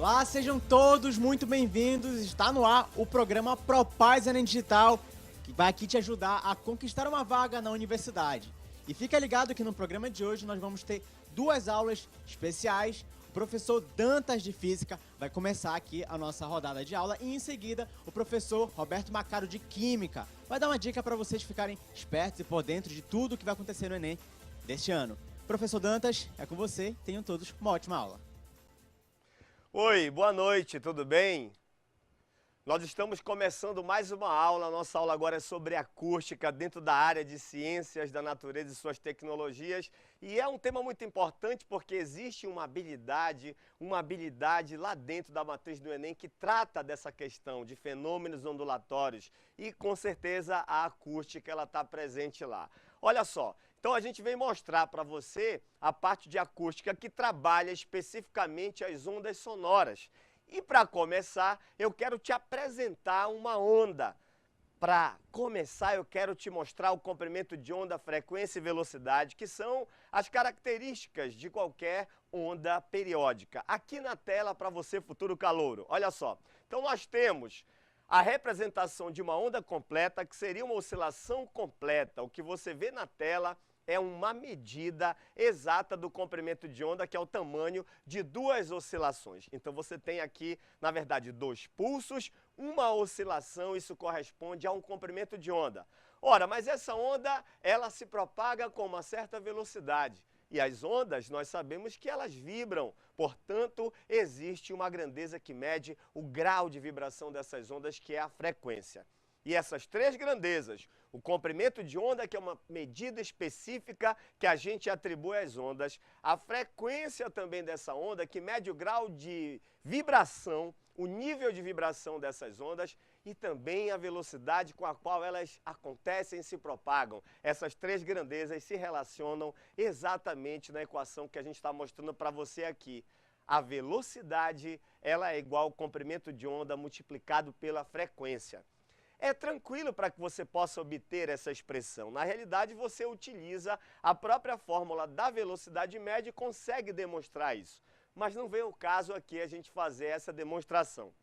Olá, sejam todos muito bem-vindos. Está no ar o programa Propaz Enem Digital, que vai aqui te ajudar a conquistar uma vaga na universidade. E fica ligado que no programa de hoje nós vamos ter duas aulas especiais. O professor Dantas de Física vai começar aqui a nossa rodada de aula e em seguida o professor Roberto Macaro de Química vai dar uma dica para vocês ficarem espertos e por dentro de tudo o que vai acontecer no Enem deste ano. Professor Dantas, é com você. Tenham todos uma ótima aula. Oi, boa noite, tudo bem? Nós estamos começando mais uma aula. A nossa aula agora é sobre acústica dentro da área de ciências da natureza e suas tecnologias. E é um tema muito importante porque existe uma habilidade lá dentro da matriz do Enem que trata dessa questão de fenômenos ondulatórios. E com certeza a acústica ela está presente lá. Olha só, então a gente vem mostrar para você a parte de acústica que trabalha especificamente as ondas sonoras. E para começar, eu quero te apresentar uma onda. Para começar, eu quero te mostrar o comprimento de onda, frequência e velocidade, que são as características de qualquer onda periódica. Aqui na tela para você, futuro calouro. Olha só. Então nós temos a representação de uma onda completa, que seria uma oscilação completa. O que você vê na tela é uma medida exata do comprimento de onda, que é o tamanho de duas oscilações. Então você tem aqui, na verdade, dois pulsos, uma oscilação, isso corresponde a um comprimento de onda. Ora, mas essa onda, ela se propaga com uma certa velocidade. E as ondas, nós sabemos que elas vibram, portanto, existe uma grandeza que mede o grau de vibração dessas ondas, que é a frequência. E essas três grandezas, o comprimento de onda, que é uma medida específica que a gente atribui às ondas, a frequência também dessa onda, que mede o grau de vibração, o nível de vibração dessas ondas, e também a velocidade com a qual elas acontecem e se propagam. Essas três grandezas se relacionam exatamente na equação que a gente está mostrando para você aqui. A velocidade ela é igual ao comprimento de onda multiplicado pela frequência. É tranquilo para que você possa obter essa expressão. Na realidade, você utiliza a própria fórmula da velocidade média e consegue demonstrar isso. Mas não vem o caso aqui a gente fazer essa demonstração.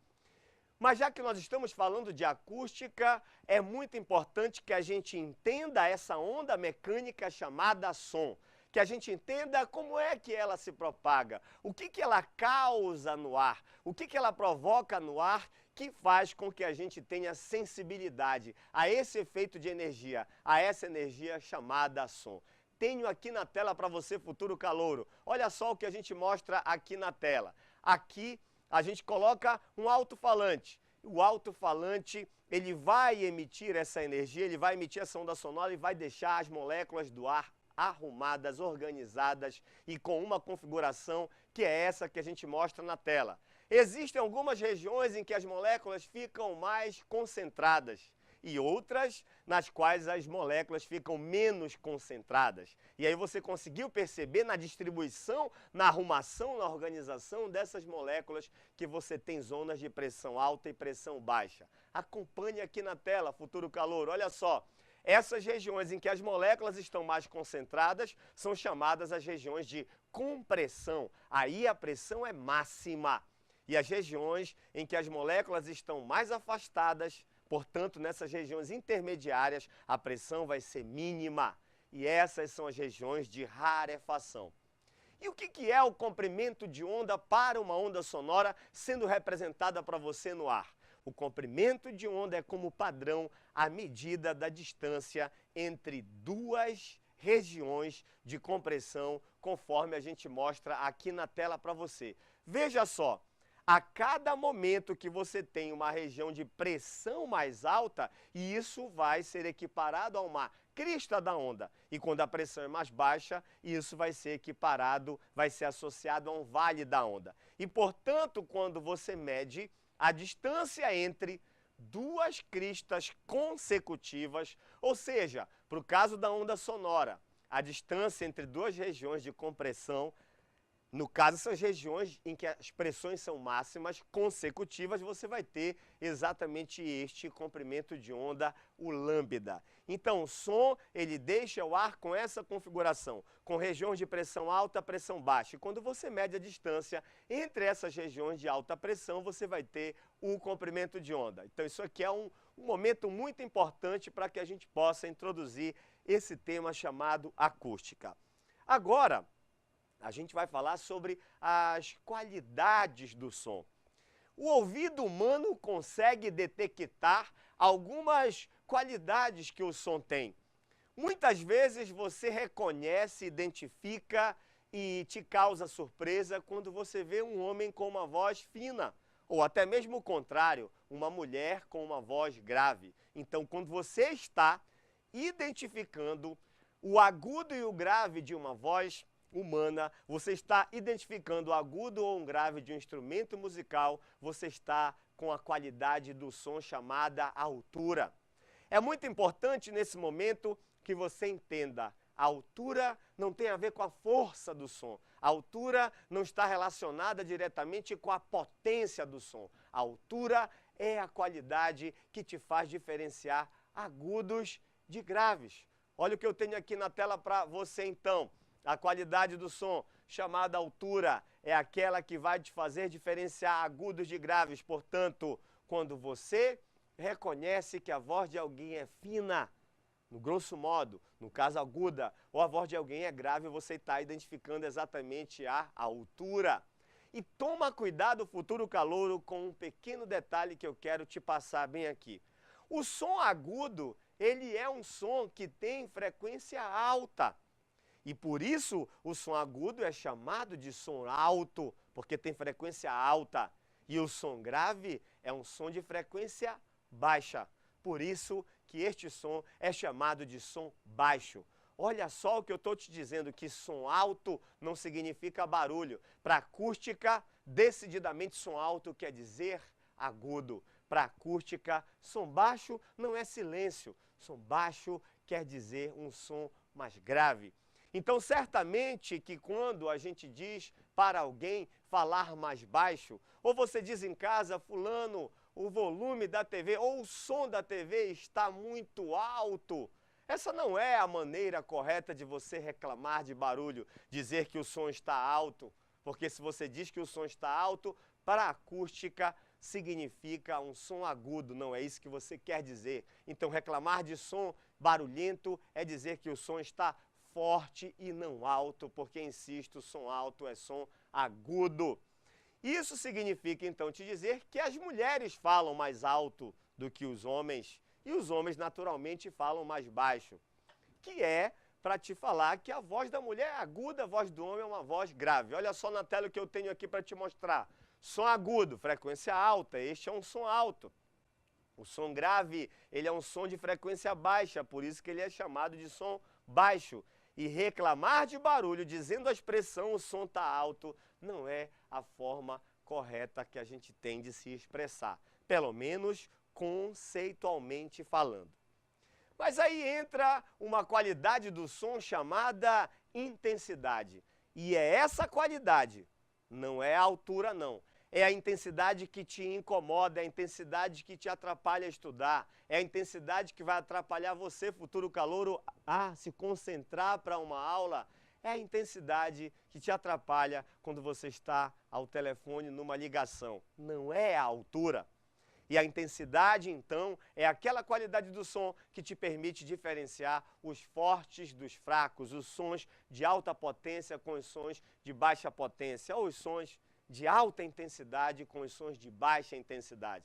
Mas já que nós estamos falando de acústica, é muito importante que a gente entenda essa onda mecânica chamada som. Que a gente entenda como é que ela se propaga, o que ela causa no ar, o que ela provoca no ar, que faz com que a gente tenha sensibilidade a esse efeito de energia, a essa energia chamada som. Tenho aqui na tela para você, futuro calouro. Olha só o que a gente mostra aqui na tela. Aqui a gente coloca um alto-falante. O alto-falante, ele vai emitir essa energia, ele vai emitir essa onda sonora e vai deixar as moléculas do ar arrumadas, organizadas e com uma configuração que é essa que a gente mostra na tela. Existem algumas regiões em que as moléculas ficam mais concentradas e outras nas quais as moléculas ficam menos concentradas. E aí você conseguiu perceber na distribuição, na arrumação, na organização dessas moléculas que você tem zonas de pressão alta e pressão baixa. Acompanhe aqui na tela, futuro calouro, olha só. Essas regiões em que as moléculas estão mais concentradas são chamadas as regiões de compressão. Aí a pressão é máxima. E as regiões em que as moléculas estão mais afastadas, portanto, nessas regiões intermediárias, a pressão vai ser mínima. E essas são as regiões de rarefação. E o que é o comprimento de onda para uma onda sonora sendo representada para você no ar? O comprimento de onda é como padrão a medida da distância entre duas regiões de compressão, conforme a gente mostra aqui na tela para você. Veja só, a cada momento que você tem uma região de pressão mais alta, isso vai ser equiparado a uma crista da onda. E quando a pressão é mais baixa, isso vai ser equiparado, vai ser associado a um vale da onda. E, portanto, quando você mede a distância entre duas cristas consecutivas, ou seja, para o caso da onda sonora, a distância entre duas regiões de compressão No caso, essas regiões em que as pressões são máximas, consecutivas, você vai ter exatamente este comprimento de onda, o lambda. Então, o som, ele deixa o ar com essa configuração, com regiões de pressão alta, pressão baixa. E quando você mede a distância entre essas regiões de alta pressão, você vai ter o comprimento de onda. Então, isso aqui é um momento muito importante para que a gente possa introduzir esse tema chamado acústica. Agora, a gente vai falar sobre as qualidades do som. O ouvido humano consegue detectar algumas qualidades que o som tem. Muitas vezes você reconhece, identifica e te causa surpresa quando você vê um homem com uma voz fina, ou até mesmo o contrário, uma mulher com uma voz grave. Então, quando você está identificando o agudo e o grave de uma voz humana, você está identificando o agudo ou um grave de um instrumento musical, você está com a qualidade do som chamada altura. É muito importante nesse momento que você entenda, a altura não tem a ver com a força do som, a altura não está relacionada diretamente com a potência do som, a altura é a qualidade que te faz diferenciar agudos de graves. Olha o que eu tenho aqui na tela para você então. A qualidade do som, chamada altura, é aquela que vai te fazer diferenciar agudos de graves. Portanto, quando você reconhece que a voz de alguém é fina, no grosso modo, no caso aguda, ou a voz de alguém é grave, você está identificando exatamente a altura. E toma cuidado, futuro calouro, com um pequeno detalhe que eu quero te passar bem aqui. O som agudo, ele é um som que tem frequência alta. E por isso o som agudo é chamado de som alto, porque tem frequência alta. E o som grave é um som de frequência baixa. Por isso que este som é chamado de som baixo. Olha só o que eu estou te dizendo, que som alto não significa barulho. Para acústica, decididamente som alto quer dizer agudo. Para acústica, som baixo não é silêncio. Som baixo quer dizer um som mais grave. Então, certamente que quando a gente diz para alguém falar mais baixo, ou você diz em casa, fulano, o volume da TV ou o som da TV está muito alto, essa não é a maneira correta de você reclamar de barulho, dizer que o som está alto, porque se você diz que o som está alto, para a acústica significa um som agudo, não é isso que você quer dizer. Então, reclamar de som barulhento é dizer que o som está forte e não alto, porque, insisto, som alto é som agudo. Isso significa, então, te dizer que as mulheres falam mais alto do que os homens, e os homens, naturalmente, falam mais baixo, que é para te falar que a voz da mulher é aguda, a voz do homem é uma voz grave. Olha só na tela o que eu tenho aqui para te mostrar. Som agudo, frequência alta, este é um som alto. O som grave, ele é um som de frequência baixa, por isso que ele é chamado de som baixo. E reclamar de barulho, dizendo a expressão o som está alto, não é a forma correta que a gente tem de se expressar, pelo menos conceitualmente falando. Mas aí entra uma qualidade do som chamada intensidade. E é essa qualidade, não é a altura não. É a intensidade que te incomoda, é a intensidade que te atrapalha a estudar, é a intensidade que vai atrapalhar você, futuro calouro, a se concentrar para uma aula. É a intensidade que te atrapalha quando você está ao telefone numa ligação. Não é a altura. E a intensidade, então, é aquela qualidade do som que te permite diferenciar os fortes dos fracos, os sons de alta potência com os sons de baixa potência, ou os sons de alta intensidade com os sons de baixa intensidade.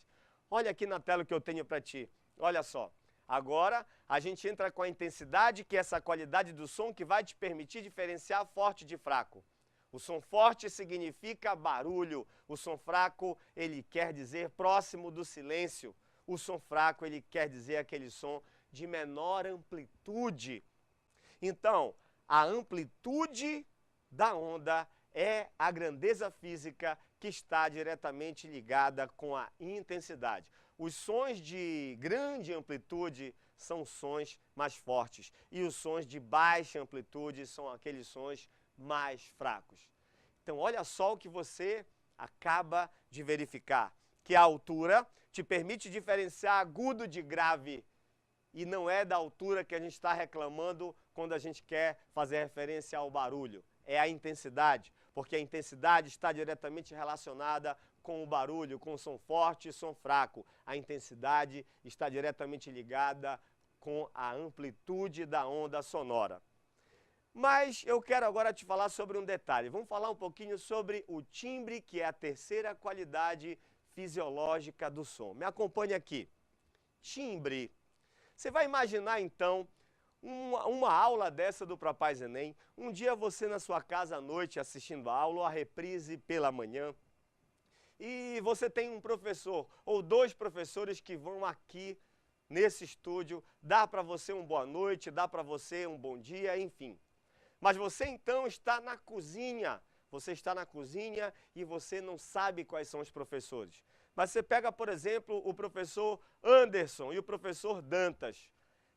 Olha aqui na tela o que eu tenho para ti. Olha só. Agora, a gente entra com a intensidade, que é essa qualidade do som que vai te permitir diferenciar forte de fraco. O som forte significa barulho. O som fraco, ele quer dizer próximo do silêncio. O som fraco, ele quer dizer aquele som de menor amplitude. Então, a amplitude da onda é a grandeza física que está diretamente ligada com a intensidade. Os sons de grande amplitude são sons mais fortes e os sons de baixa amplitude são aqueles sons mais fracos. Então, olha só o que você acaba de verificar, que a altura te permite diferenciar agudo de grave, e não é da altura que a gente está reclamando quando a gente quer fazer referência ao barulho, é a intensidade, porque a intensidade está diretamente relacionada com o barulho, com o som forte e som fraco. A intensidade está diretamente ligada com a amplitude da onda sonora. Mas eu quero agora te falar sobre um detalhe. Vamos falar um pouquinho sobre o timbre, que é a terceira qualidade fisiológica do som. Me acompanhe aqui. Timbre. Você vai imaginar, então, uma aula dessa do Propaz Enem. Um dia você na sua casa à noite assistindo a aula, ou a reprise pela manhã, e você tem um professor ou dois professores que vão aqui nesse estúdio dar para você uma boa noite, dar para você um bom dia, enfim. Mas você então está na cozinha, e você não sabe quais são os professores. Mas você pega, por exemplo, o professor Anderson e o professor Dantas.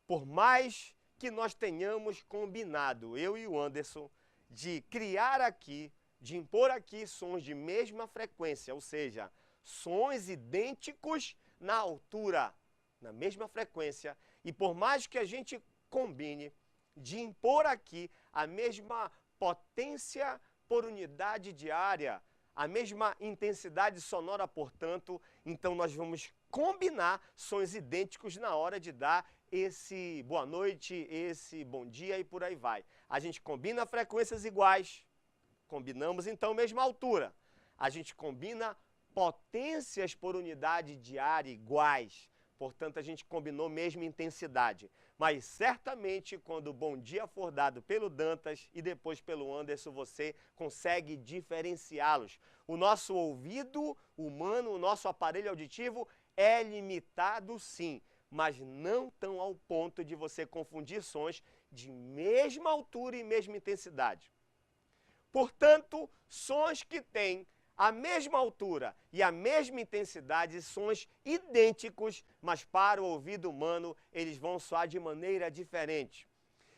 Por mais que nós tenhamos combinado, eu e o Anderson, de criar aqui, de impor aqui sons de mesma frequência, ou seja, sons idênticos na altura, na mesma frequência, e por mais que a gente combine de impor aqui a mesma potência por unidade de área, a mesma intensidade sonora, portanto, então nós vamos combinar sons idênticos na hora de dar esse boa noite, esse bom dia e por aí vai. A gente combina frequências iguais, combinamos então a mesma altura. A gente combina potências por unidade de área iguais, portanto a gente combinou a mesma intensidade. Mas certamente quando o bom dia for dado pelo Dantas e depois pelo Anderson, você consegue diferenciá-los. O nosso ouvido humano, o nosso aparelho auditivo é limitado sim, mas não tão ao ponto de você confundir sons de mesma altura e mesma intensidade. Portanto, sons que têm a mesma altura e a mesma intensidade, sons idênticos, mas para o ouvido humano eles vão soar de maneira diferente.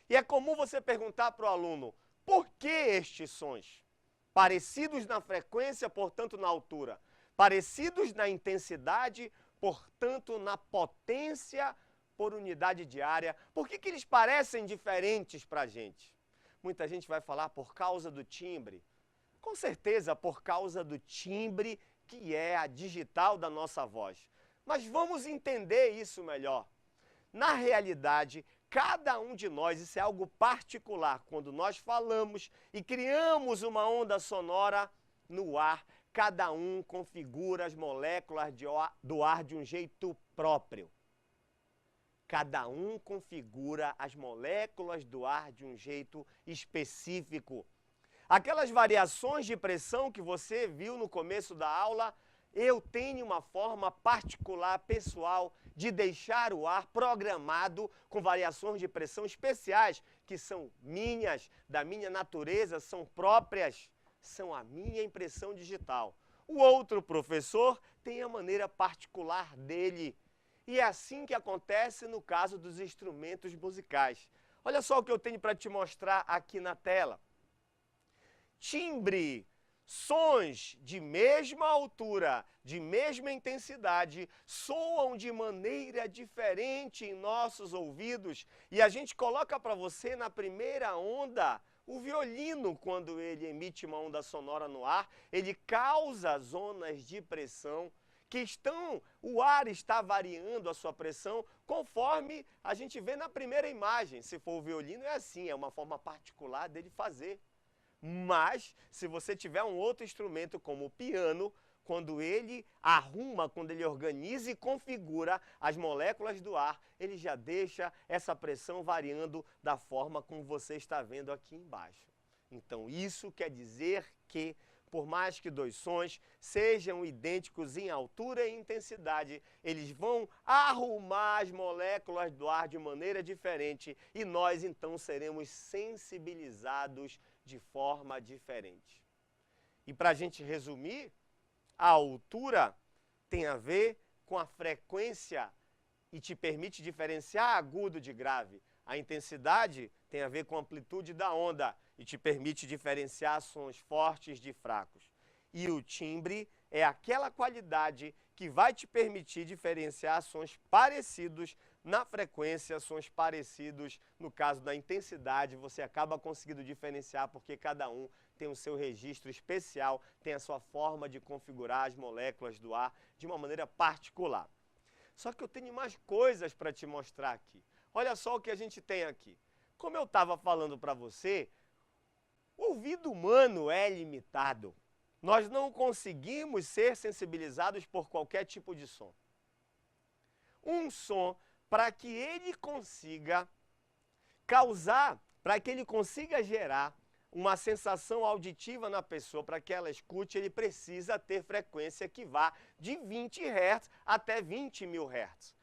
E é comum você perguntar para o aluno, por que estes sons? Parecidos na frequência, portanto na altura. Parecidos na intensidade, portanto na potência por unidade de área. Por que eles parecem diferentes para a gente? Muita gente vai falar por causa do timbre. Com certeza por causa do timbre, que é a digital da nossa voz. Mas vamos entender isso melhor. Na realidade, cada um de nós, isso é algo particular, quando nós falamos e criamos uma onda sonora no ar, cada um configura as moléculas do ar de um jeito próprio. Cada um configura as moléculas do ar de um jeito específico. Aquelas variações de pressão que você viu no começo da aula, eu tenho uma forma particular, pessoal, de deixar o ar programado com variações de pressão especiais, que são minhas, da minha natureza, são próprias, são a minha impressão digital. O outro professor tem a maneira particular dele. E é assim que acontece no caso dos instrumentos musicais. Olha só o que eu tenho para te mostrar aqui na tela. Timbre, sons de mesma altura, de mesma intensidade, soam de maneira diferente em nossos ouvidos. E a gente coloca para você na primeira onda, o violino, quando ele emite uma onda sonora no ar, ele causa zonas de pressão o ar está variando a sua pressão conforme a gente vê na primeira imagem. Se for o violino é assim, é uma forma particular dele fazer. Mas, se você tiver um outro instrumento como o piano, quando ele arruma, quando ele organiza e configura as moléculas do ar, ele já deixa essa pressão variando da forma como você está vendo aqui embaixo. Então, isso quer dizer que, por mais que dois sons sejam idênticos em altura e intensidade, eles vão arrumar as moléculas do ar de maneira diferente e nós então seremos sensibilizados de forma diferente. E para a gente resumir, a altura tem a ver com a frequência e te permite diferenciar agudo de grave. A intensidade tem a ver com a amplitude da onda e te permite diferenciar sons fortes de fracos. E o timbre é aquela qualidade que vai te permitir diferenciar sons parecidos na frequência, sons parecidos no caso da intensidade. Você acaba conseguindo diferenciar porque cada um tem o seu registro especial, tem a sua forma de configurar as moléculas do ar de uma maneira particular. Só que eu tenho mais coisas para te mostrar aqui. Olha só o que a gente tem aqui. Como eu estava falando para você, o ouvido humano é limitado. Nós não conseguimos ser sensibilizados por qualquer tipo de som. Um som, para que ele consiga causar, para que ele consiga gerar uma sensação auditiva na pessoa, para que ela escute, ele precisa ter frequência que vá de 20 Hz até 20 mil Hz.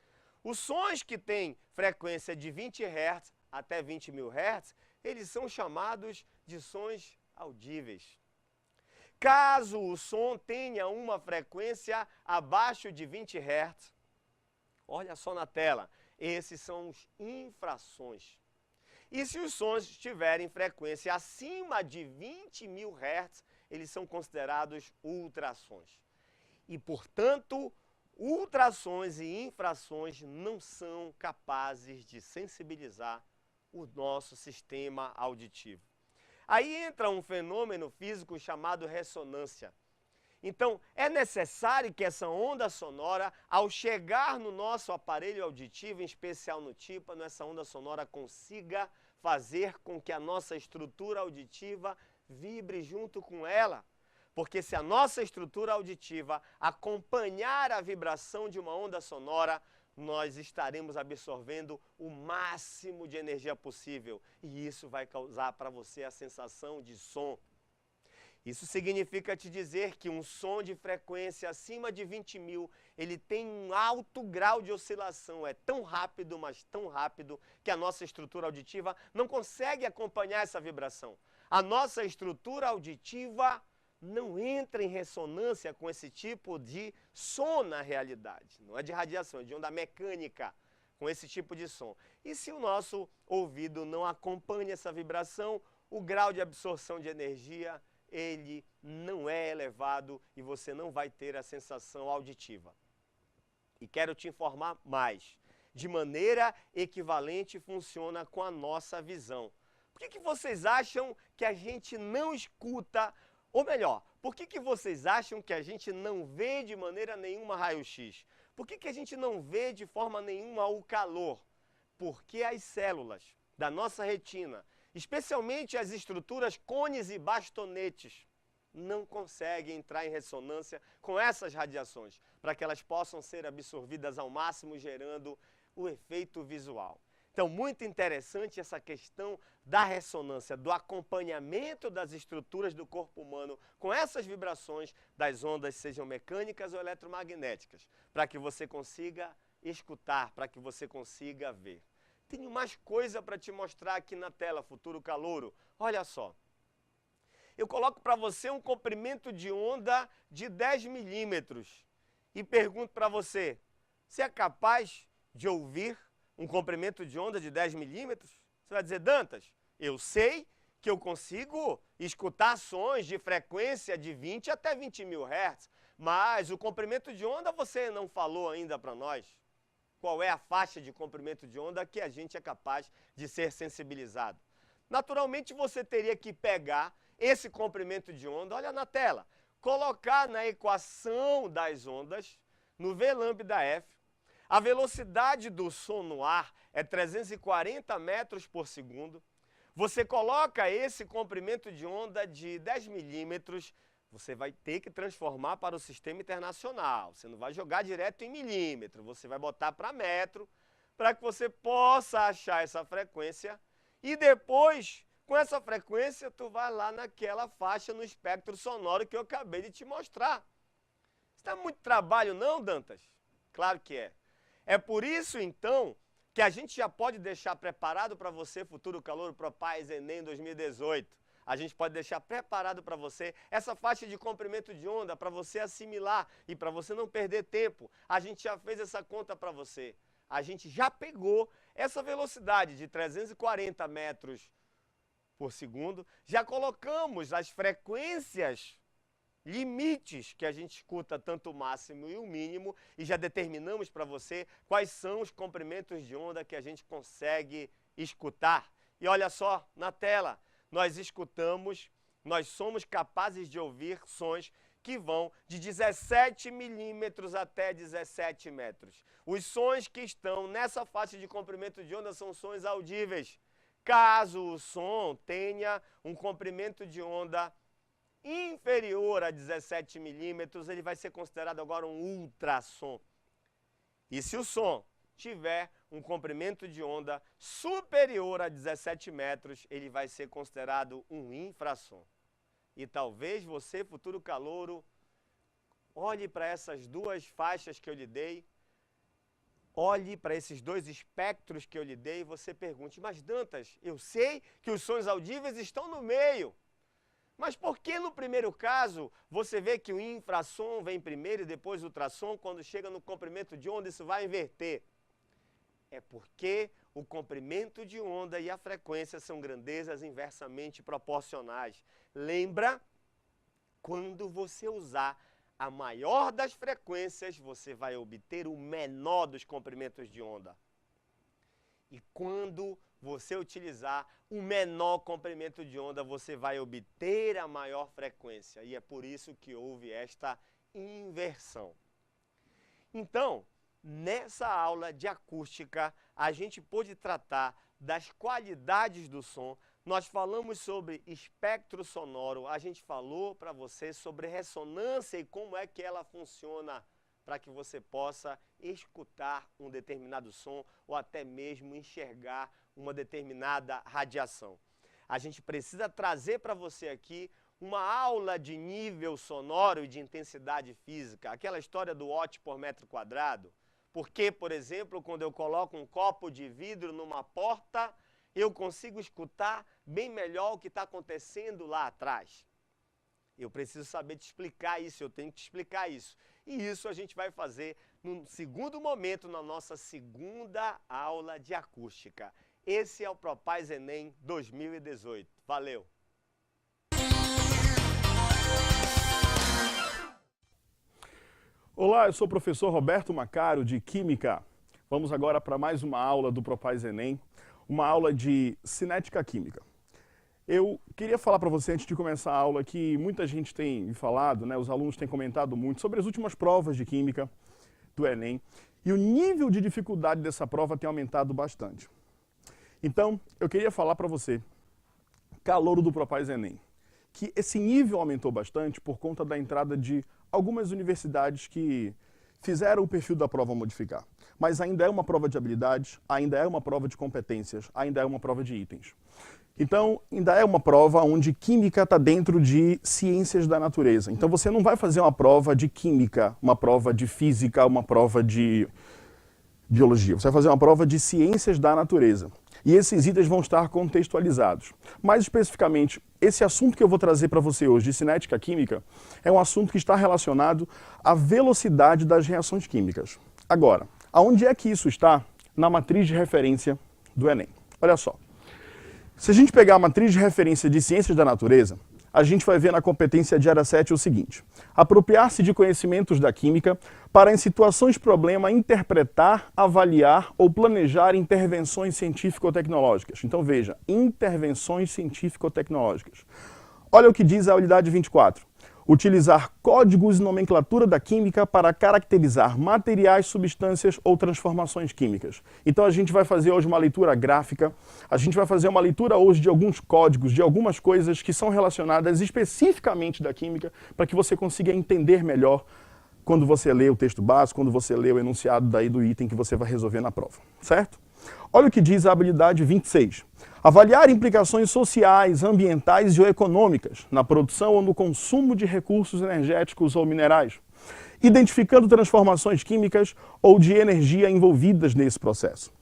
Os sons que têm frequência de 20 Hz até 20 mil Hz, eles são chamados de sons audíveis. Caso o som tenha uma frequência abaixo de 20 Hz, olha só na tela, esses são os infrassons. E se os sons tiverem frequência acima de 20 mil Hz, eles são considerados ultrassons. E, portanto, ultrassons e infrassons não são capazes de sensibilizar o nosso sistema auditivo. Aí entra um fenômeno físico chamado ressonância. Então, é necessário que essa onda sonora, ao chegar no nosso aparelho auditivo, em especial no tímpano, essa onda sonora consiga fazer com que a nossa estrutura auditiva vibre junto com ela. Porque se a nossa estrutura auditiva acompanhar a vibração de uma onda sonora, nós estaremos absorvendo o máximo de energia possível. E isso vai causar para você a sensação de som. Isso significa te dizer que um som de frequência acima de 20 mil, ele tem um alto grau de oscilação. É tão rápido, mas tão rápido, que a nossa estrutura auditiva não consegue acompanhar essa vibração. A nossa estrutura auditiva não entra em ressonância com esse tipo de som na realidade. Não é de radiação, é de onda mecânica com esse tipo de som. E se o nosso ouvido não acompanha essa vibração, o grau de absorção de energia, ele não é elevado e você não vai ter a sensação auditiva. E quero te informar mais. De maneira equivalente funciona com a nossa visão. Por que vocês acham que a gente não escuta? Ou melhor, por que vocês acham que a gente não vê de maneira nenhuma raio-x? Por que a gente não vê de forma nenhuma o calor? Porque as células da nossa retina, especialmente as estruturas cones e bastonetes, não conseguem entrar em ressonância com essas radiações, para que elas possam ser absorvidas ao máximo, gerando o efeito visual. Então, muito interessante essa questão da ressonância, do acompanhamento das estruturas do corpo humano com essas vibrações das ondas, sejam mecânicas ou eletromagnéticas, para que você consiga escutar, para que você consiga ver. Tenho mais coisa para te mostrar aqui na tela, futuro calouro. Olha só. Eu coloco para você um comprimento de onda de 10 milímetros e pergunto para você, você é capaz de ouvir um comprimento de onda de 10 milímetros? Você vai dizer, Dantas, eu sei que eu consigo escutar sons de frequência de 20 até 20 mil Hz, mas o comprimento de onda você não falou ainda para nós. Qual é a faixa de comprimento de onda que a gente é capaz de ser sensibilizado? Naturalmente você teria que pegar esse comprimento de onda, olha na tela, colocar na equação das ondas, no V lambda F, a velocidade do som no ar é 340 metros por segundo. Você coloca esse comprimento de onda de 10 milímetros, você vai ter que transformar para o sistema internacional. Você não vai jogar direto em milímetro, você vai botar para metro, para que você possa achar essa frequência. E depois, com essa frequência, tu vai lá naquela faixa no espectro sonoro que eu acabei de te mostrar. Isso não é muito trabalho não, Dantas? Claro que é. É por isso, então, que a gente já pode deixar preparado para você, futuro calouro Propaz Enem 2018. A gente pode deixar preparado para você essa faixa de comprimento de onda para você assimilar e para você não perder tempo. A gente já fez essa conta para você. a gente já pegou essa velocidade de 340 metros por segundo, já colocamos as frequências limites que a gente escuta, tanto o máximo e o mínimo, e já determinamos para você quais são os comprimentos de onda que a gente consegue escutar. E olha só, na tela, nós somos capazes de ouvir sons que vão de 17 milímetros até 17 metros. Os sons que estão nessa faixa de comprimento de onda são sons audíveis. Caso o som tenha um comprimento de onda inferior a 17 milímetros, ele vai ser considerado agora um ultrassom. E se o som tiver um comprimento de onda superior a 17 metros, ele vai ser considerado um infrassom. E talvez você, futuro calouro, olhe para essas duas faixas que eu lhe dei, olhe para esses dois espectros que eu lhe dei e você pergunte, mas Dantas, eu sei que os sons audíveis estão no meio. Mas por que no primeiro caso você vê que o infrassom vem primeiro e depois o ultrassom, quando chega no comprimento de onda isso vai inverter? É porque o comprimento de onda e a frequência são grandezas inversamente proporcionais. Lembra? Quando você usar a maior das frequências, você vai obter o menor dos comprimentos de onda. E quando você utilizar o menor comprimento de onda, você vai obter a maior frequência. E é por isso que houve esta inversão. Então, nessa aula de acústica, a gente pôde tratar das qualidades do som. Nós falamos sobre espectro sonoro, a gente falou para você sobre ressonância e como é que ela funciona para que você possa escutar um determinado som ou até mesmo enxergar uma determinada radiação. A gente precisa trazer para você aqui uma aula de nível sonoro e de intensidade física, aquela história do watt por metro quadrado. Porque, por exemplo, quando eu coloco um copo de vidro numa porta, eu consigo escutar bem melhor o que está acontecendo lá atrás. Eu preciso saber te explicar isso, eu tenho que te explicar isso. E isso a gente vai fazer num segundo momento, na nossa segunda aula de acústica. Esse é o Propaz Enem 2018. Valeu! Olá, eu sou o professor Roberto Macaro, de Química. Vamos agora para mais uma aula do Propaz Enem, uma aula de cinética química. Eu queria falar para você, antes de começar a aula, que muita gente tem me falado, né, os alunos têm comentado muito sobre as últimas provas de Química do Enem, e o nível de dificuldade dessa prova tem aumentado bastante. Então, eu queria falar para você, calouro do Propaz Enem, que esse nível aumentou bastante por conta da entrada de algumas universidades que fizeram o perfil da prova modificar. Mas ainda é uma prova de habilidades, ainda é uma prova de competências, ainda é uma prova de itens. Então, ainda é uma prova onde química está dentro de ciências da natureza. Então, você não vai fazer uma prova de química, uma prova de física, uma prova de biologia. Você vai fazer uma prova de ciências da natureza. E esses itens vão estar contextualizados. Mais especificamente, esse assunto que eu vou trazer para você hoje, de cinética química, é um assunto que está relacionado à velocidade das reações químicas. Agora, aonde é que isso está? Na matriz de referência do Enem. Olha só. Se a gente pegar a matriz de referência de ciências da natureza, a gente vai ver na competência de área 7 o seguinte: apropriar-se de conhecimentos da química para, em situações de problema, interpretar, avaliar ou planejar intervenções científico-tecnológicas. Então veja, intervenções científico-tecnológicas. Olha o que diz a unidade 24. Utilizar códigos e nomenclatura da química para caracterizar materiais, substâncias ou transformações químicas. Então a gente vai fazer hoje uma leitura gráfica, a gente vai fazer uma leitura hoje de alguns códigos, de algumas coisas que são relacionadas especificamente da química, para que você consiga entender melhor quando você lê o texto básico, quando você lê o enunciado daí do item que você vai resolver na prova, certo? Olha o que diz a habilidade 26. Avaliar implicações sociais, ambientais e ou econômicas na produção ou no consumo de recursos energéticos ou minerais, identificando transformações químicas ou de energia envolvidas nesse processo.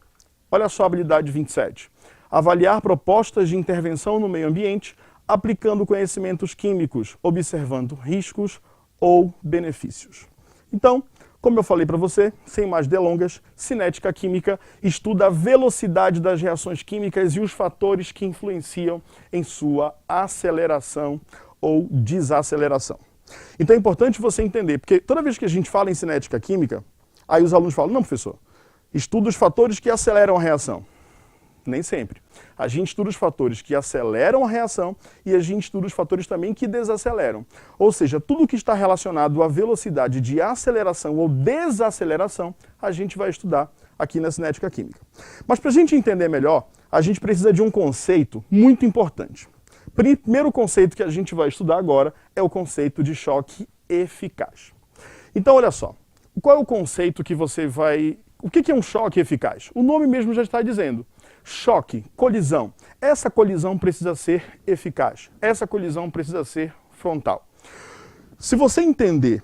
Olha só a habilidade 27. Avaliar propostas de intervenção no meio ambiente, aplicando conhecimentos químicos, observando riscos ou benefícios. Então, Como eu falei para você, sem mais delongas, cinética química estuda a velocidade das reações químicas e os fatores que influenciam em sua aceleração ou desaceleração. Então é importante você entender, porque toda vez que a gente fala em cinética química, aí os alunos falam, não, professor, estuda os fatores que aceleram a reação. Nem sempre. A gente estuda os fatores que aceleram a reação e a gente estuda os fatores também que desaceleram. Ou seja, tudo que está relacionado à velocidade de aceleração ou desaceleração, a gente vai estudar aqui na cinética química. Mas para a gente entender melhor, a gente precisa de um conceito muito importante. Primeiro conceito que a gente vai estudar agora é o conceito de choque eficaz. Então, olha só, qual é o conceito que você vai... O que é um choque eficaz? O nome mesmo já está dizendo. Choque, colisão. Essa colisão precisa ser eficaz. Essa colisão precisa ser frontal. Se você entender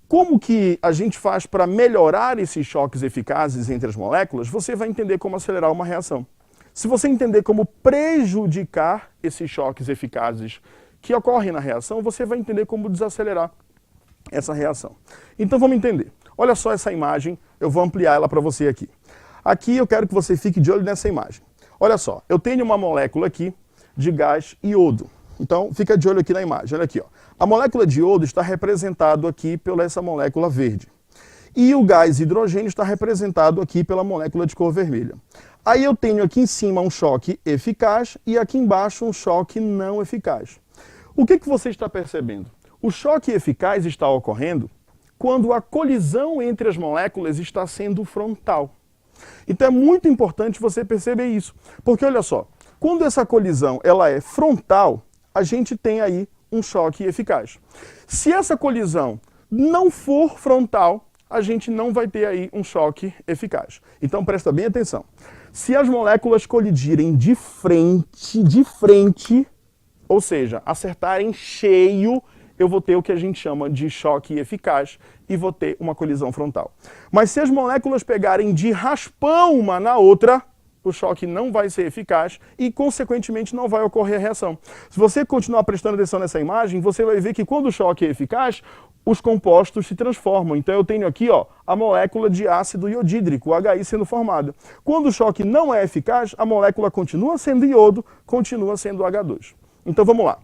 como que a gente faz para melhorar esses choques eficazes entre as moléculas, você vai entender como acelerar uma reação. Se você entender como prejudicar esses choques eficazes que ocorrem na reação, você vai entender como desacelerar essa reação. Então vamos entender. Olha só essa imagem, eu vou ampliar ela para você aqui. Aqui eu quero que você fique de olho nessa imagem. Olha só, eu tenho uma molécula aqui de gás iodo. Então fica de olho aqui na imagem, olha aqui, ó. A molécula de iodo está representada aqui pela essa molécula verde. E o gás hidrogênio está representado aqui pela molécula de cor vermelha. Aí eu tenho aqui em cima um choque eficaz e aqui embaixo um choque não eficaz. O que você está percebendo? O choque eficaz está ocorrendo quando a colisão entre as moléculas está sendo frontal. Então é muito importante você perceber isso, porque olha só, quando essa colisão ela é frontal, a gente tem aí um choque eficaz. Se essa colisão não for frontal, a gente não vai ter aí um choque eficaz. Então presta bem atenção. Se as moléculas colidirem de frente, ou seja, acertarem cheio, eu vou ter o que a gente chama de choque eficaz e vou ter uma colisão frontal. Mas se as moléculas pegarem de raspão uma na outra, o choque não vai ser eficaz e, consequentemente, não vai ocorrer a reação. Se você continuar prestando atenção nessa imagem, você vai ver que quando o choque é eficaz, os compostos se transformam. Então eu tenho aqui, ó, a molécula de ácido iodídrico, o HI, sendo formada. Quando o choque não é eficaz, a molécula continua sendo iodo, continua sendo H2. Então vamos lá.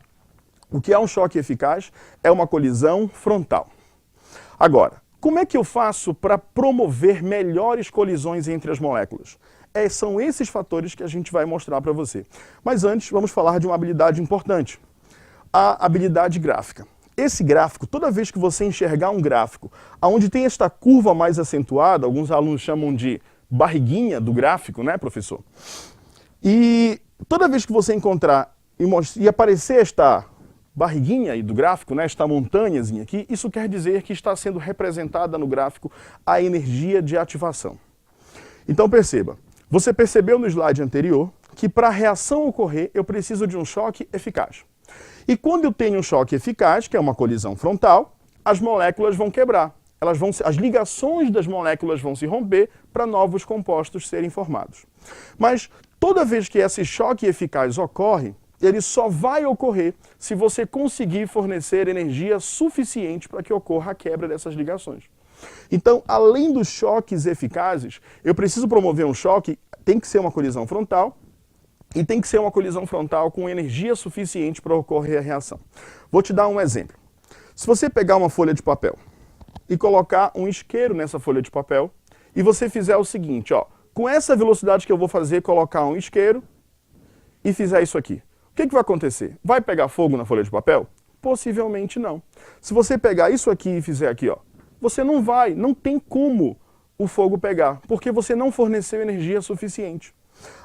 O que é um choque eficaz? É uma colisão frontal. Agora, como é que eu faço para promover melhores colisões entre as moléculas? São esses fatores que a gente vai mostrar para você. Mas antes, vamos falar de uma habilidade importante. A habilidade gráfica. Esse gráfico, toda vez que você enxergar um gráfico onde tem esta curva mais acentuada, alguns alunos chamam de barriguinha do gráfico, né, professor? E toda vez que você encontrar e aparecer esta barriguinha aí do gráfico, né, esta montanhazinha aqui, isso quer dizer que está sendo representada no gráfico a energia de ativação. Então perceba, você percebeu no slide anterior que para a reação ocorrer eu preciso de um choque eficaz. E quando eu tenho um choque eficaz, que é uma colisão frontal, as moléculas vão quebrar. As ligações das moléculas vão se romper para novos compostos serem formados. Mas toda vez que esse choque eficaz ocorre, ele só vai ocorrer se você conseguir fornecer energia suficiente para que ocorra a quebra dessas ligações. Então, além dos choques eficazes, eu preciso promover um choque, tem que ser uma colisão frontal, e tem que ser uma colisão frontal com energia suficiente para ocorrer a reação. Vou te dar um exemplo. Se você pegar uma folha de papel e colocar um isqueiro nessa folha de papel, e você fizer o seguinte, ó, com essa velocidade que eu vou fazer, colocar um isqueiro e fizer isso aqui. O que vai acontecer? Vai pegar fogo na folha de papel? Possivelmente não. Se você pegar isso aqui e fizer aqui, ó, você não tem como o fogo pegar, porque você não forneceu energia suficiente.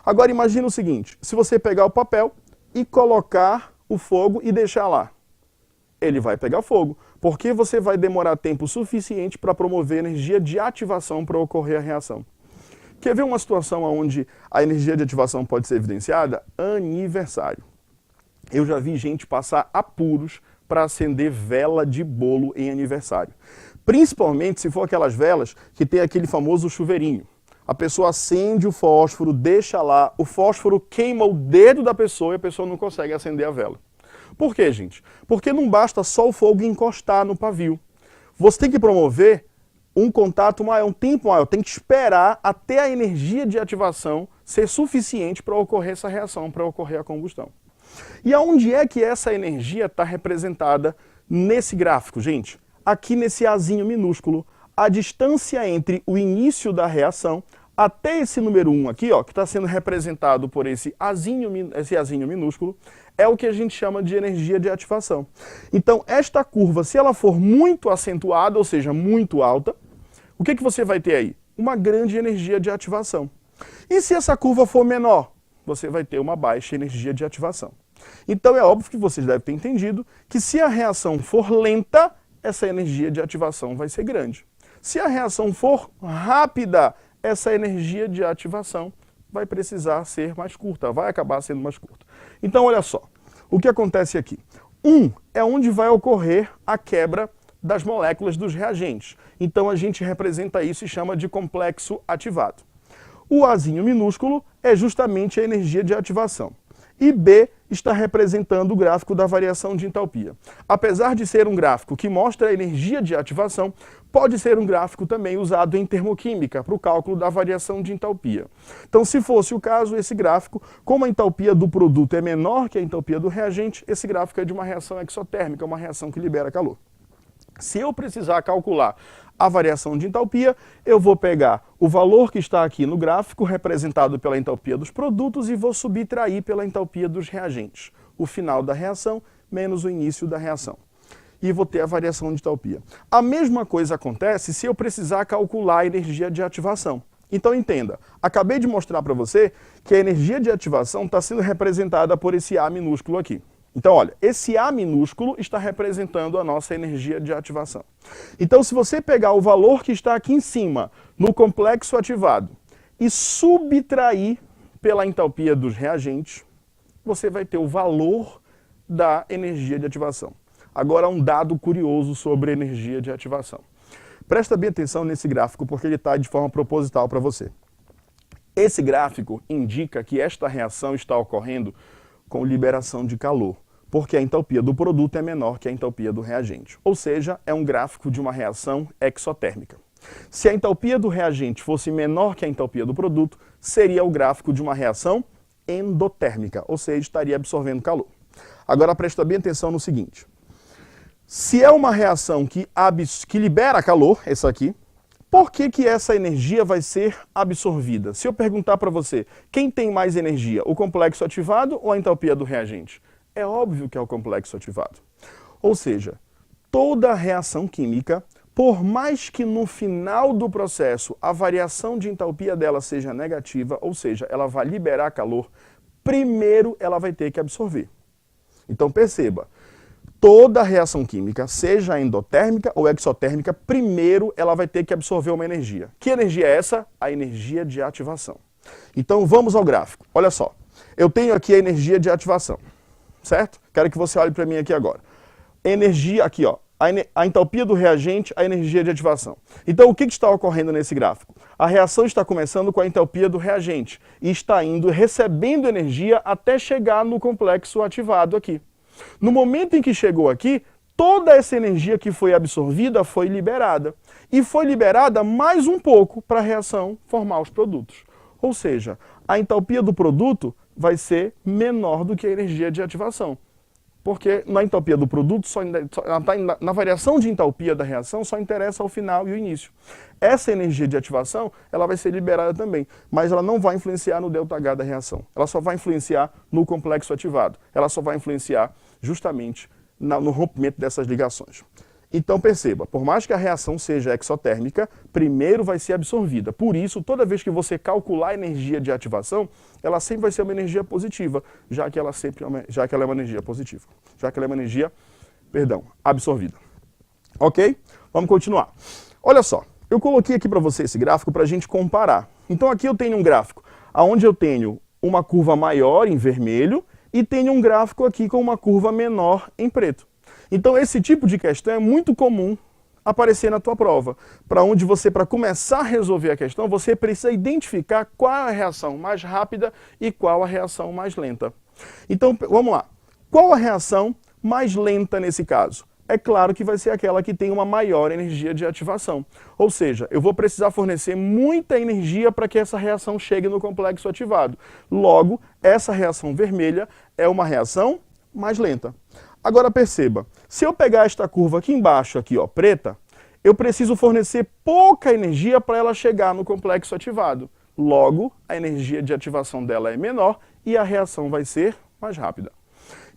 Agora imagina o seguinte, se você pegar o papel e colocar o fogo e deixar lá, ele vai pegar fogo, porque você vai demorar tempo suficiente para promover energia de ativação para ocorrer a reação. Quer ver uma situação onde a energia de ativação pode ser evidenciada? Aniversário. Eu já vi gente passar apuros para acender vela de bolo em aniversário. Principalmente se for aquelas velas que tem aquele famoso chuveirinho. A pessoa acende o fósforo, deixa lá, o fósforo queima o dedo da pessoa e a pessoa não consegue acender a vela. Por quê, gente? Porque não basta só o fogo encostar no pavio. Você tem que promover um contato maior, um tempo maior. Tem que esperar até a energia de ativação ser suficiente para ocorrer essa reação, para ocorrer a combustão. E aonde é que essa energia está representada nesse gráfico, gente? Aqui nesse Azinho minúsculo, a distância entre o início da reação até esse número 1 aqui, ó, que está sendo representado por esse azinho minúsculo, é o que a gente chama de energia de ativação. Então, esta curva, se ela for muito acentuada, ou seja, muito alta, o que você vai ter aí? Uma grande energia de ativação. E se essa curva for menor? Você vai ter uma baixa energia de ativação. Então, é óbvio que vocês devem ter entendido que se a reação for lenta, essa energia de ativação vai ser grande. Se a reação for rápida, essa energia de ativação vai precisar ser mais curta, vai acabar sendo mais curta. Então, olha só, o que acontece aqui? É onde vai ocorrer a quebra das moléculas dos reagentes. Então, a gente representa isso e chama de complexo ativado. O Azinho minúsculo é justamente a energia de ativação. E B está representando o gráfico da variação de entalpia. Apesar de ser um gráfico que mostra a energia de ativação, pode ser um gráfico também usado em termoquímica para o cálculo da variação de entalpia. Então, se fosse o caso, esse gráfico, como a entalpia do produto é menor que a entalpia do reagente, esse gráfico é de uma reação exotérmica, uma reação que libera calor. Se eu precisar calcular a variação de entalpia, eu vou pegar o valor que está aqui no gráfico, representado pela entalpia dos produtos, e vou subtrair pela entalpia dos reagentes. O final da reação menos o início da reação. E vou ter a variação de entalpia. A mesma coisa acontece se eu precisar calcular a energia de ativação. Então entenda, acabei de mostrar para você que a energia de ativação está sendo representada por esse A minúsculo aqui. Então, olha, esse A minúsculo está representando a nossa energia de ativação. Então, se você pegar o valor que está aqui em cima, no complexo ativado, e subtrair pela entalpia dos reagentes, você vai ter o valor da energia de ativação. Agora, um dado curioso sobre energia de ativação. Presta bem atenção nesse gráfico, porque ele está de forma proposital para você. Esse gráfico indica que esta reação está ocorrendo com liberação de calor, porque a entalpia do produto é menor que a entalpia do reagente. Ou seja, é um gráfico de uma reação exotérmica. Se a entalpia do reagente fosse menor que a entalpia do produto, seria o gráfico de uma reação endotérmica, ou seja, estaria absorvendo calor. Agora presta bem atenção no seguinte. Se é uma reação que libera calor, essa aqui, por que essa energia vai ser absorvida? Se eu perguntar para você, quem tem mais energia, o complexo ativado ou a entalpia do reagente? É óbvio que é o complexo ativado. Ou seja, toda reação química, por mais que no final do processo a variação de entalpia dela seja negativa, ou seja, ela vai liberar calor, primeiro ela vai ter que absorver. Então perceba, toda reação química, seja endotérmica ou exotérmica, primeiro ela vai ter que absorver uma energia. Que energia é essa? A energia de ativação. Então vamos ao gráfico. Olha só, eu tenho aqui a energia de ativação, certo? Quero que você olhe para mim aqui agora. Energia, aqui ó, a entalpia do reagente, a energia de ativação. Então o que está ocorrendo nesse gráfico? A reação está começando com a entalpia do reagente e está indo, recebendo energia até chegar no complexo ativado aqui. No momento em que chegou aqui, toda essa energia que foi absorvida foi liberada. E foi liberada mais um pouco para a reação formar os produtos. Ou seja, a entalpia do produto vai ser menor do que a energia de ativação. Porque na entalpia do produto, na variação de entalpia da reação, só interessa o final e o início. Essa energia de ativação, ela vai ser liberada também, mas ela não vai influenciar no ΔH da reação. Ela só vai influenciar no complexo ativado. Ela só vai influenciar justamente no rompimento dessas ligações. Então perceba, por mais que a reação seja exotérmica, primeiro vai ser absorvida. Por isso, toda vez que você calcular a energia de ativação, ela sempre vai ser uma energia positiva, já que ela é uma energia positiva. Já que ela é uma energia, absorvida. Ok? Vamos continuar. Olha só, eu coloquei aqui para você esse gráfico para a gente comparar. Então aqui eu tenho um gráfico onde eu tenho uma curva maior em vermelho e tenho um gráfico aqui com uma curva menor em preto. Então esse tipo de questão é muito comum aparecer na tua prova, para começar a resolver a questão, você precisa identificar qual é a reação mais rápida e qual a reação mais lenta. Então, vamos lá. Qual a reação mais lenta nesse caso? É claro que vai ser aquela que tem uma maior energia de ativação. Ou seja, eu vou precisar fornecer muita energia para que essa reação chegue no complexo ativado. Logo, essa reação vermelha é uma reação mais lenta. Agora perceba, se eu pegar esta curva aqui embaixo, aqui, ó, preta, eu preciso fornecer pouca energia para ela chegar no complexo ativado. Logo, a energia de ativação dela é menor e a reação vai ser mais rápida.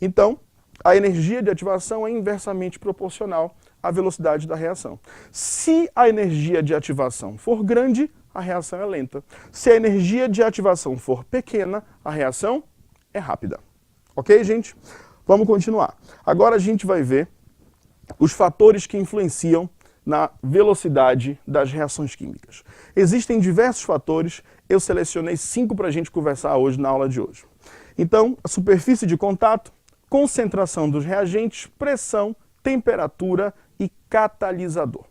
Então, a energia de ativação é inversamente proporcional à velocidade da reação. Se a energia de ativação for grande, a reação é lenta. Se a energia de ativação for pequena, a reação é rápida. Ok, gente? Vamos continuar. Agora a gente vai ver os fatores que influenciam na velocidade das reações químicas. Existem diversos fatores, eu selecionei 5 para a gente conversar hoje na aula de hoje. Então, a superfície de contato, concentração dos reagentes, pressão, temperatura e catalisador.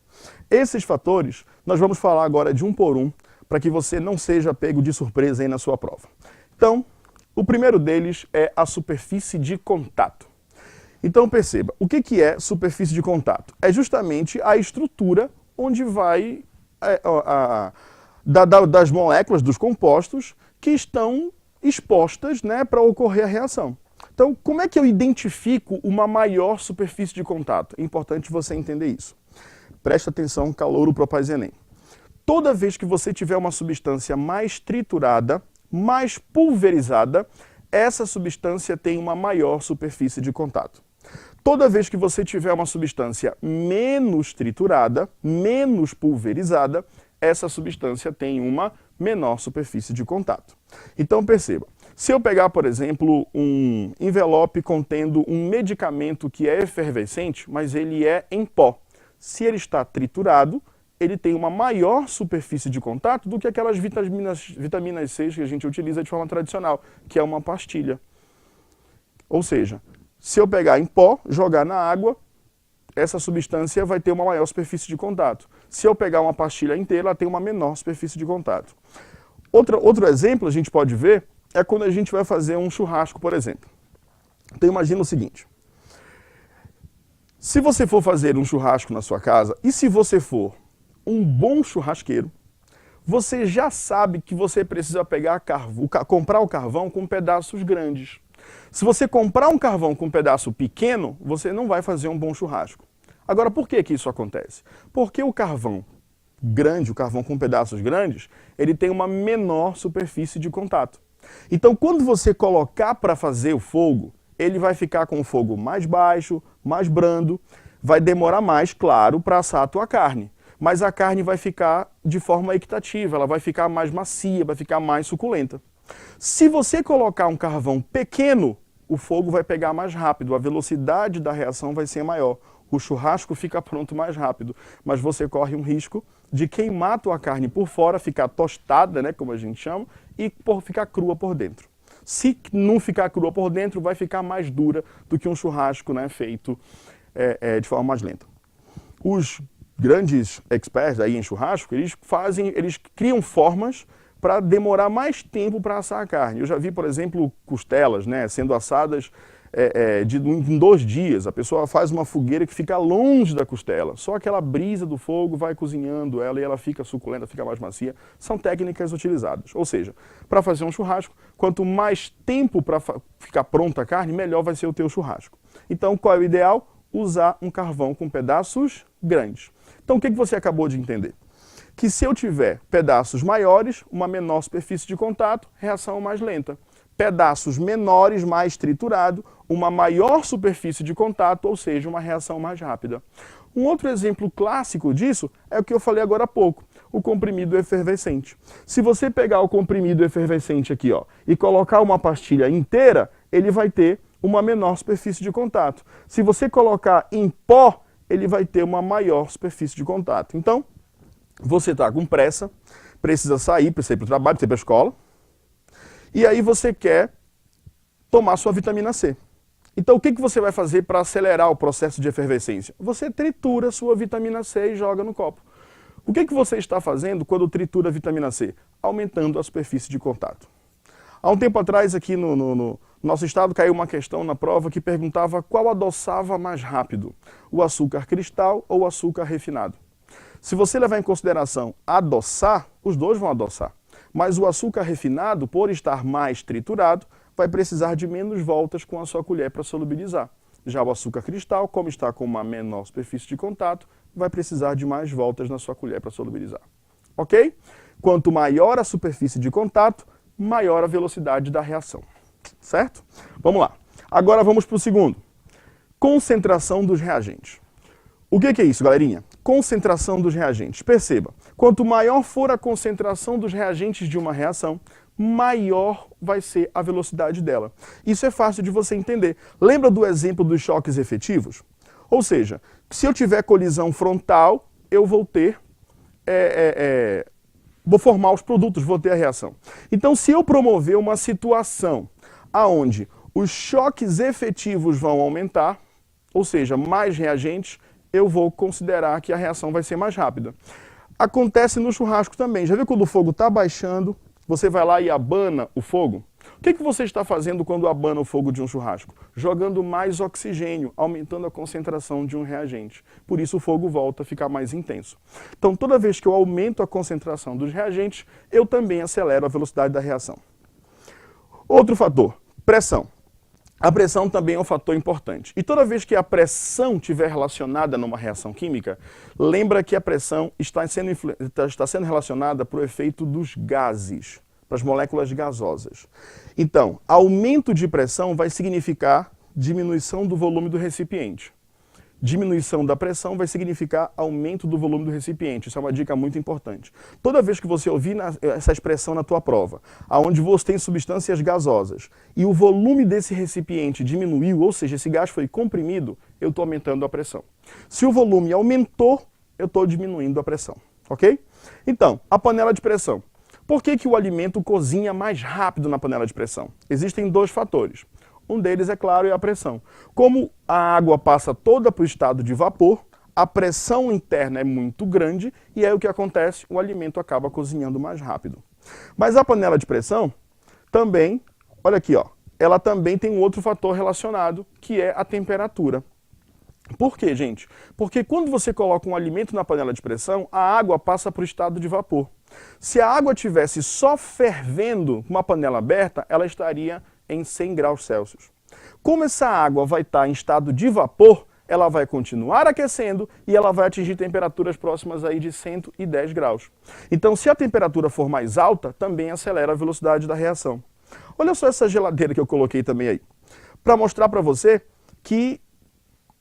Esses fatores nós vamos falar agora de um por um, para que você não seja pego de surpresa aí na sua prova. Então, o primeiro deles é a superfície de contato. Então perceba, o que é superfície de contato? É justamente a estrutura onde vai das moléculas, dos compostos, que estão expostas, né, para ocorrer a reação. Então, como é que eu identifico uma maior superfície de contato? É importante você entender isso. Presta atenção, calouro Propaizenem. Toda vez que você tiver uma substância mais triturada, mais pulverizada, essa substância tem uma maior superfície de contato. Toda vez que você tiver uma substância menos triturada, menos pulverizada, essa substância tem uma menor superfície de contato. Então perceba, se eu pegar, por exemplo, um envelope contendo um medicamento que é efervescente, mas ele é em pó, se ele está triturado, ele tem uma maior superfície de contato do que aquelas vitaminas C que a gente utiliza de forma tradicional, que é uma pastilha. Ou seja, se eu pegar em pó, jogar na água, essa substância vai ter uma maior superfície de contato. Se eu pegar uma pastilha inteira, ela tem uma menor superfície de contato. Outro exemplo a gente pode ver é quando a gente vai fazer um churrasco, por exemplo. Então imagina o seguinte, se você for fazer um churrasco na sua casa, e se você for um bom churrasqueiro, você já sabe que você precisa comprar o carvão com pedaços grandes. Se você comprar um carvão com um pedaço pequeno, você não vai fazer um bom churrasco. Agora, por que isso acontece? Porque o carvão grande, o carvão com pedaços grandes, ele tem uma menor superfície de contato. Então, quando você colocar para fazer o fogo, ele vai ficar com o fogo mais baixo, mais brando, vai demorar mais, claro, para assar a tua carne. Mas a carne vai ficar de forma equitativa, ela vai ficar mais macia, vai ficar mais suculenta. Se você colocar um carvão pequeno, o fogo vai pegar mais rápido, a velocidade da reação vai ser maior. O churrasco fica pronto mais rápido, mas você corre um risco de queimar a tua carne por fora, ficar tostada, né, como a gente chama, e ficar crua por dentro. Se não ficar crua por dentro, vai ficar mais dura do que um churrasco, né, feito de forma mais lenta. Os grandes experts aí em churrasco, eles criam formas para demorar mais tempo para assar a carne. Eu já vi, por exemplo, costelas, né, sendo assadas em 2 dias. A pessoa faz uma fogueira que fica longe da costela. Só aquela brisa do fogo vai cozinhando ela e ela fica suculenta, fica mais macia. São técnicas utilizadas. Ou seja, para fazer um churrasco, quanto mais tempo para ficar pronta a carne, melhor vai ser o teu churrasco. Então, qual é o ideal? Usar um carvão com pedaços grandes. Então, o que você acabou de entender? Que se eu tiver pedaços maiores, uma menor superfície de contato, reação mais lenta. Pedaços menores, mais triturado, uma maior superfície de contato, ou seja, uma reação mais rápida. Um outro exemplo clássico disso é o que eu falei agora há pouco, o comprimido efervescente. Se você pegar o comprimido efervescente aqui, ó, e colocar uma pastilha inteira, ele vai ter uma menor superfície de contato. Se você colocar em pó, ele vai ter uma maior superfície de contato. Então, você está com pressa, precisa sair, precisa ir para o trabalho, precisa ir para a escola, e aí você quer tomar sua vitamina C. Então o que você vai fazer para acelerar o processo de efervescência? Você tritura sua vitamina C e joga no copo. O que você está fazendo quando tritura a vitamina C? Aumentando a superfície de contato. Há um tempo atrás aqui no no nosso estado caiu uma questão na prova que perguntava qual adoçava mais rápido, o açúcar cristal ou o açúcar refinado. Se você levar em consideração adoçar, os dois vão adoçar. Mas o açúcar refinado, por estar mais triturado, vai precisar de menos voltas com a sua colher para solubilizar. Já o açúcar cristal, como está com uma menor superfície de contato, vai precisar de mais voltas na sua colher para solubilizar. Ok? Quanto maior a superfície de contato, maior a velocidade da reação. Certo? Vamos lá. Agora vamos para o segundo. Concentração dos reagentes. O que é isso, galerinha? Concentração dos reagentes. Perceba, quanto maior for a concentração dos reagentes de uma reação, maior vai ser a velocidade dela. Isso é fácil de você entender. Lembra do exemplo dos choques efetivos? Ou seja, se eu tiver colisão frontal, eu vou ter... vou formar os produtos, vou ter a reação. Então, se eu promover uma situação onde os choques efetivos vão aumentar, ou seja, mais reagentes, eu vou considerar que a reação vai ser mais rápida. Acontece no churrasco também. Já viu quando o fogo está baixando, você vai lá e abana o fogo? O que você está fazendo quando abana o fogo de um churrasco? Jogando mais oxigênio, aumentando a concentração de um reagente. Por isso o fogo volta a ficar mais intenso. Então, toda vez que eu aumento a concentração dos reagentes, eu também acelero a velocidade da reação. Outro fator, pressão. A pressão também é um fator importante. E toda vez que a pressão estiver relacionada numa reação química, lembra que a pressão está sendo relacionada para o efeito dos gases, para as moléculas gasosas. Então, aumento de pressão vai significar diminuição do volume do recipiente. Diminuição da pressão vai significar aumento do volume do recipiente. Isso é uma dica muito importante. Toda vez que você ouvir essa expressão na tua prova, onde você tem substâncias gasosas e o volume desse recipiente diminuiu, ou seja, esse gás foi comprimido, eu estou aumentando a pressão. Se o volume aumentou, eu estou diminuindo a pressão. Ok? Então, a panela de pressão. Por que o alimento cozinha mais rápido na panela de pressão? Existem dois fatores. Um deles, é claro, é a pressão. Como a água passa toda para o estado de vapor, a pressão interna é muito grande e aí o que acontece? O alimento acaba cozinhando mais rápido. Mas a panela de pressão também, olha aqui, ó, ela também tem um outro fator relacionado, que é a temperatura. Por quê, gente? Porque quando você coloca um alimento na panela de pressão, a água passa para o estado de vapor. Se a água estivesse só fervendo com uma panela aberta, ela estaria em 100 graus Celsius. Como essa água vai estar em estado de vapor, ela vai continuar aquecendo e ela vai atingir temperaturas próximas aí de 110 graus. Então, se a temperatura for mais alta, também acelera a velocidade da reação. Olha só essa geladeira que eu coloquei também aí, para mostrar para você que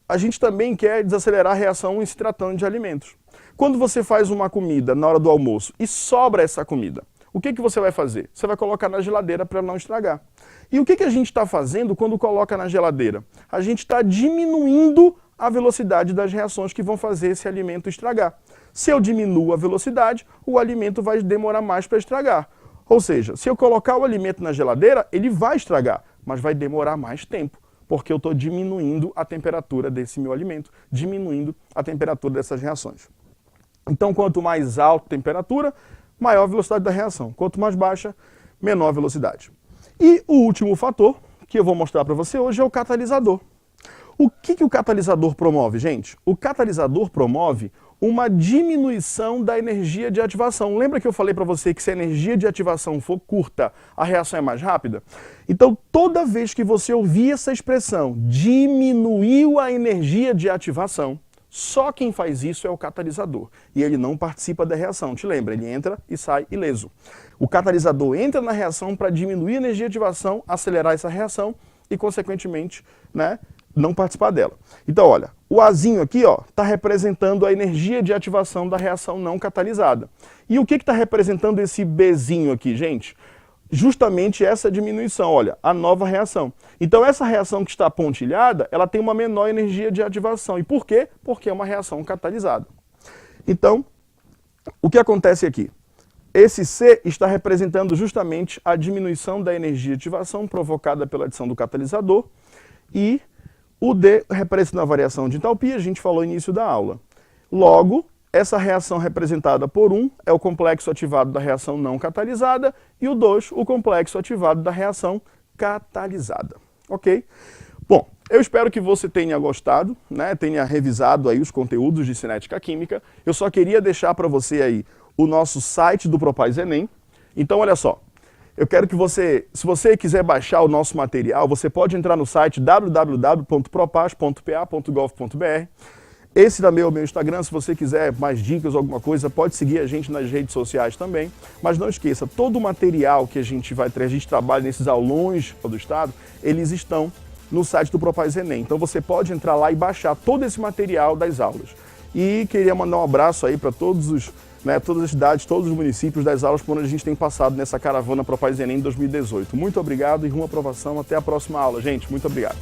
a gente também quer desacelerar a reação em se tratando de alimentos. Quando você faz uma comida na hora do almoço e sobra essa comida, o que você vai fazer? Você vai colocar na geladeira para não estragar. E o que a gente está fazendo quando coloca na geladeira? A gente está diminuindo a velocidade das reações que vão fazer esse alimento estragar. Se eu diminuo a velocidade, o alimento vai demorar mais para estragar. Ou seja, se eu colocar o alimento na geladeira, ele vai estragar, mas vai demorar mais tempo, porque eu estou diminuindo a temperatura desse meu alimento, diminuindo a temperatura dessas reações. Então, quanto mais alta a temperatura, maior a velocidade da reação. Quanto mais baixa, menor a velocidade. E o último fator que eu vou mostrar para você hoje é o catalisador. O que o catalisador promove, gente? O catalisador promove uma diminuição da energia de ativação. Lembra que eu falei para você que se a energia de ativação for curta, a reação é mais rápida? Então, toda vez que você ouvir essa expressão, diminuiu a energia de ativação, só quem faz isso é o catalisador. E ele não participa da reação. Te lembra, ele entra e sai ileso. O catalisador entra na reação para diminuir a energia de ativação, acelerar essa reação e, consequentemente, não participar dela. Então, olha, o Azinho aqui está representando a energia de ativação da reação não catalisada. E o que está representando esse Bzinho aqui, gente? Justamente essa diminuição, olha, a nova reação. Então essa reação que está pontilhada, ela tem uma menor energia de ativação. E por quê? Porque é uma reação catalisada. Então, o que acontece aqui? Esse C está representando justamente a diminuição da energia de ativação provocada pela adição do catalisador. E o D representa a variação de entalpia, a gente falou no início da aula. Logo, essa reação representada por 1 é o complexo ativado da reação não catalisada e o 2, o complexo ativado da reação catalisada, ok? Bom, eu espero que você tenha gostado, né, tenha revisado aí os conteúdos de cinética química. Eu só queria deixar para você aí o nosso site do Propaz Enem. Então, olha só, eu quero que você, se você quiser baixar o nosso material, você pode entrar no site www.propaz.pa.gov.br. Esse também é o meu Instagram, se você quiser mais dicas ou alguma coisa, pode seguir a gente nas redes sociais também. Mas não esqueça, todo o material que a gente trabalha nesses aulões do Estado, eles estão no site do Propaz Enem. Então você pode entrar lá e baixar todo esse material das aulas. E queria mandar um abraço aí para todas as cidades, todos os municípios das aulas por onde a gente tem passado nessa caravana Propaz Enem 2018. Muito obrigado e rumo à aprovação. Até a próxima aula, gente. Muito obrigado.